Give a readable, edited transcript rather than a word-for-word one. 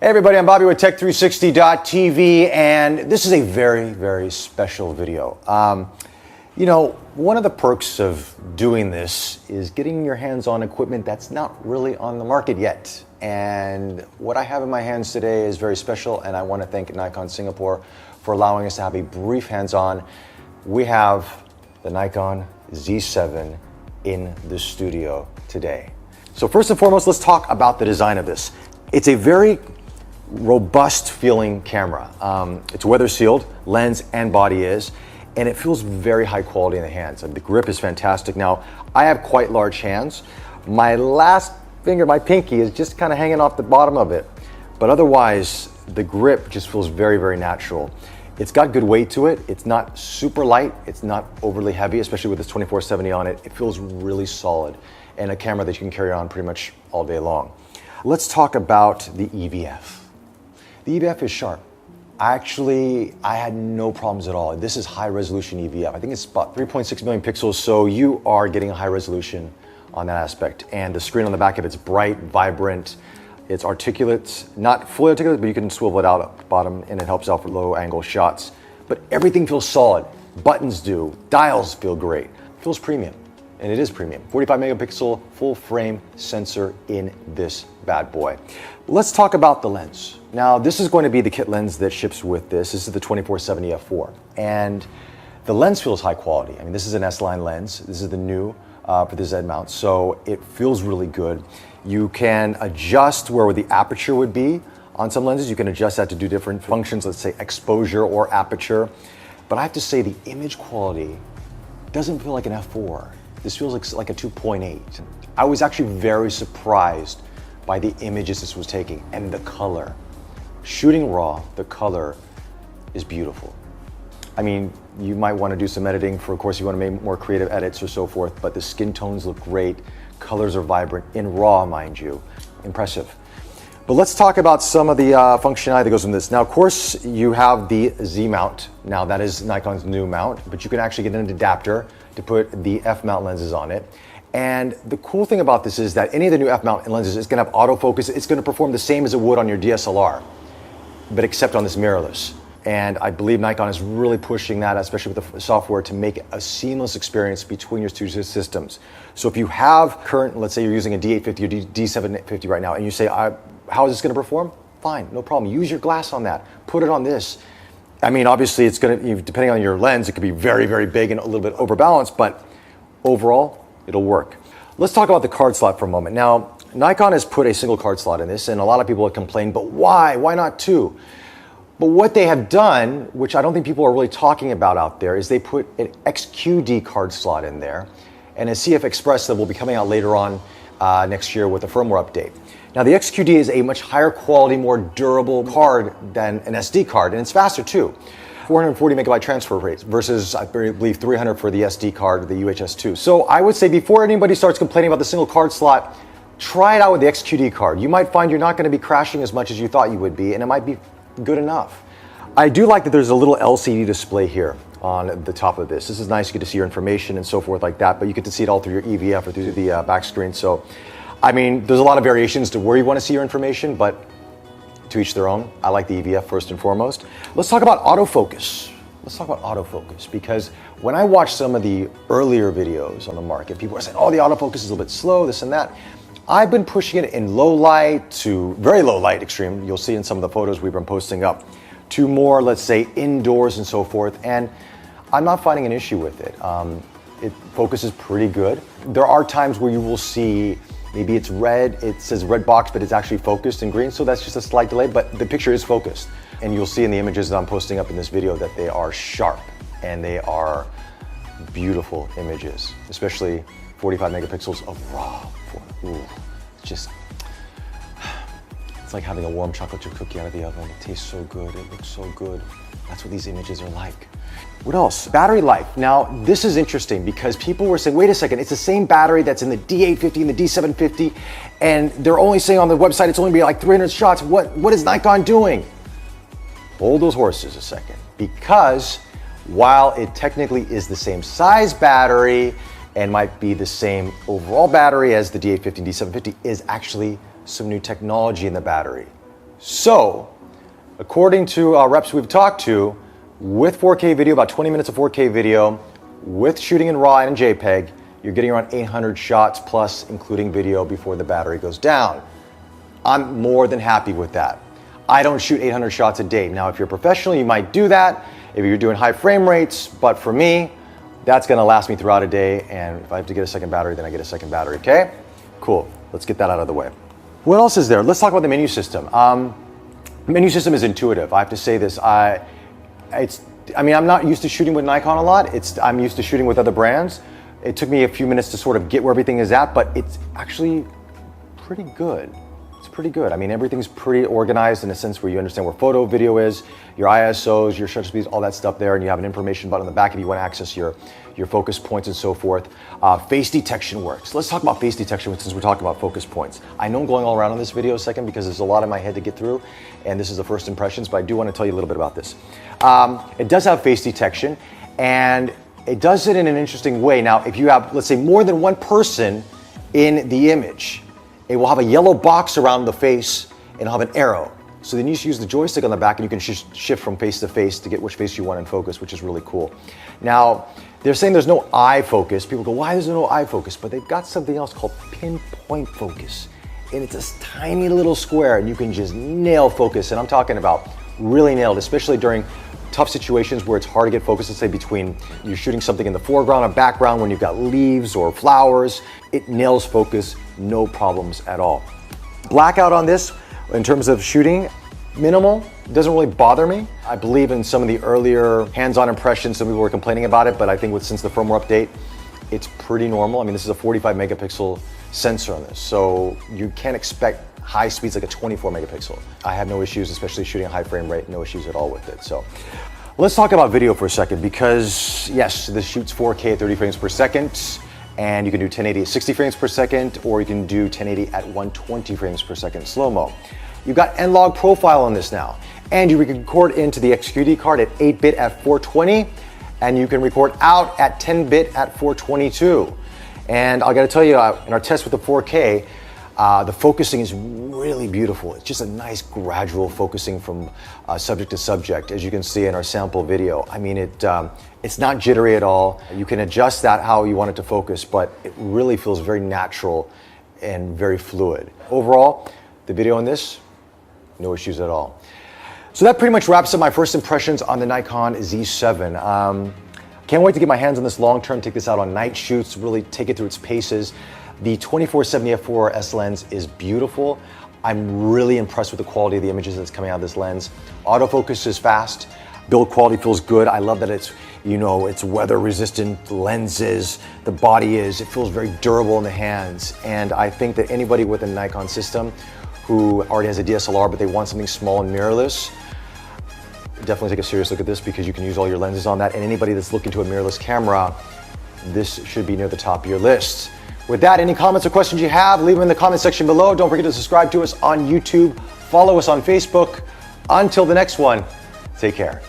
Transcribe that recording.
Hey everybody, I'm Bobby with Tech360.tv, and this is a very, very special video. One of the perks of doing this is getting your hands on equipment that's not really on the market yet. And what I have in my hands today is very special, and I want to thank Nikon Singapore for allowing us to have a brief hands-on. We have the Nikon Z7 in the studio today. So first and foremost, let's talk about the design of this. It's a very robust feeling camera. It's weather sealed, lens and body is, and it feels very high quality in the hands. And the grip is fantastic. Now, I have quite large hands. My last finger, my pinky, is just kind of hanging off the bottom of it. But otherwise, the grip just feels very, very natural. It's got good weight to it. It's not super light. It's not overly heavy, especially with this 2470 on it. It feels really solid, and a camera that you can carry on pretty much all day long. Let's talk about the EVF. The EVF is sharp. I had no problems at all. This is high resolution EVF. I think it's about 3.6 million pixels, so you are getting a high resolution on that aspect. And the screen on the back of it's bright, vibrant, it's articulate, not fully articulate, but you can swivel it out at the bottom and it helps out for low angle shots. But everything feels solid. Buttons do, dials feel great. It feels premium, and it is premium. 45 megapixel full frame sensor in this bad boy. Let's talk about the lens. Now, this is going to be the kit lens that ships with this. This is the 2470 f4, and the lens feels high quality. I mean, this is an S-line lens. This is the new for the Z mount, so it feels really good. You can adjust where the aperture would be on some lenses. You can adjust that to do different functions, let's say exposure or aperture. But I have to say the image quality doesn't feel like an f4. This feels like a 2.8. I was actually very surprised by the images this was taking and the color. Shooting raw, the color is beautiful. I mean, you might want to do some editing for, of course, you want to make more creative edits or so forth, but the skin tones look great. Colors are vibrant, in RAW, mind you. Impressive. But let's talk about some of the functionality that goes in this. Now, of course, you have the Z mount. Now, that is Nikon's new mount, but you can actually get an adapter to put the F mount lenses on it. And the cool thing about this is that any of the new F mount lenses is going to have autofocus. It's going to perform the same as it would on your DSLR, but except on this mirrorless. And I believe Nikon is really pushing that, especially with the software, to make a seamless experience between your two systems. So if you have current, let's say you're using a D850 or D750 right now, and you say, how is this going to perform? Fine, no problem. Use your glass on that. Put it on this. I mean, obviously, it's going to, depending on your lens, it could be very, very big and a little bit overbalanced, but overall, it'll work. Let's talk about the card slot for a moment. Now, Nikon has put a single card slot in this, and a lot of people have complained, but why? Why not two? But what they have done, which I don't think people are really talking about out there, is they put an XQD card slot in there and a CF Express that will be coming out later on next year with a firmware update. Now, the XQD is a much higher quality, more durable card than an SD card, and it's faster too. 440 megabyte transfer rates versus, I believe, 300 for the SD card, the UHS-2. So I would say before anybody starts complaining about the single card slot, try it out with the XQD card. You might find you're not going to be crashing as much as you thought you would be, and it might be good enough. I do like that there's a little LCD display here on the top of this. This is nice. You get to see your information and so forth like that, but you get to see it all through your EVF or through the back screen. So, I mean, there's a lot of variations to where you want to see your information, but to each their own. I like the EVF first and foremost. Let's talk about autofocus. Let's talk about autofocus, because when I watch some of the earlier videos on the market, people are saying, oh, the autofocus is a little bit slow, this and that. I've been pushing it in low light to very low light extreme. You'll see in some of the photos we've been posting up, to more, let's say, indoors and so forth. And I'm not finding an issue with it. It focuses pretty good. There are times where you will see maybe it's red, it says red box, but it's actually focused in green. So that's just a slight delay, but the picture is focused. And you'll see in the images that I'm posting up in this video that they are sharp and they are beautiful images, especially 45 megapixels of raw. Ooh, it's like having a warm chocolate chip cookie out of the oven. It tastes so good, it looks so good. That's what these images are like. What else? Battery life. Now, this is interesting because people were saying, wait a second, it's the same battery that's in the D850 and the D750, and they're only saying on the website it's only be like 300 shots. What is Nikon doing? Hold those horses a second, because while it technically is the same size battery and might be the same overall battery as the D850 and D750, is actually some new technology in the battery. So, according to reps we've talked to, with 4K video, about 20 minutes of 4K video, with shooting in RAW and in JPEG, you're getting around 800 shots plus, including video, before the battery goes down. I'm more than happy with that. I don't shoot 800 shots a day. Now, if you're a professional, you might do that if you're doing high frame rates, but for me, that's gonna last me throughout a day, and if I have to get a second battery, then I get a second battery, okay? Cool, let's get that out of the way. What else is there? Let's talk about the menu system. The menu system is intuitive. I have to say this. I'm not used to shooting with Nikon a lot. I'm used to shooting with other brands. It took me a few minutes to sort of get where everything is at, but it's actually pretty good. It's pretty good. I mean, everything's pretty organized in a sense where you understand where photo, video is, your ISOs, your shutter speeds, all that stuff there, and you have an information button on the back if you want to access your focus points and so forth. Face detection works. Let's talk about face detection since we're talking about focus points. I know I'm going all around on this video a second because there's a lot in my head to get through, and this is the first impressions, but I do want to tell you a little bit about this. It does have face detection, and it does it in an interesting way. Now, if you have, let's say, more than one person in the image, it will have a yellow box around the face and it'll have an arrow. So then you just use the joystick on the back and you can shift from face to face to get which face you want in focus, which is really cool. Now, they're saying there's no eye focus. People go, why is there no eye focus? But they've got something else called pinpoint focus. And it's this tiny little square and you can just nail focus. And I'm talking about really nailed, especially during tough situations where it's hard to get focus, let's say between you're shooting something in the foreground or background when you've got leaves or flowers. It nails focus, no problems at all. Blackout on this, in terms of shooting, minimal, doesn't really bother me. I believe in some of the earlier hands-on impressions, some people were complaining about it, but I think since the firmware update, it's pretty normal. I mean, this is a 45 megapixel sensor on this, so you can't expect high speeds like a 24 megapixel. I have no issues, especially shooting a high frame rate, no issues at all with it. So let's talk about video for a second because yes, this shoots 4K at 30 frames per second, and you can do 1080 at 60 frames per second, or you can do 1080 at 120 frames per second slow-mo. You've got N-Log profile on this now, and you can record into the XQD card at 8-bit at 420, and you can record out at 10-bit at 422. And I gotta tell you, in our test with the 4K, the focusing is really beautiful. It's just a nice gradual focusing from subject to subject, as you can see in our sample video. I mean, it's not jittery at all. You can adjust that how you want it to focus, but it really feels very natural and very fluid. Overall, the video on this, no issues at all. So that pretty much wraps up my first impressions on the Nikon Z7. Can't wait to get my hands on this long term, take this out on night shoots, really take it through its paces. The 24-70 f4 lens is beautiful. I'm really impressed with the quality of the images that's coming out of this lens. Autofocus is fast. Build quality feels good. I love that it's weather resistant lenses. The body it feels very durable in the hands. And I think that anybody with a Nikon system who already has a DSLR but they want something small and mirrorless, definitely take a serious look at this because you can use all your lenses on that. And anybody that's looking to a mirrorless camera, this should be near the top of your list. With that, any comments or questions you have, leave them in the comment section below. Don't forget to subscribe to us on YouTube. Follow us on Facebook. Until the next one, take care.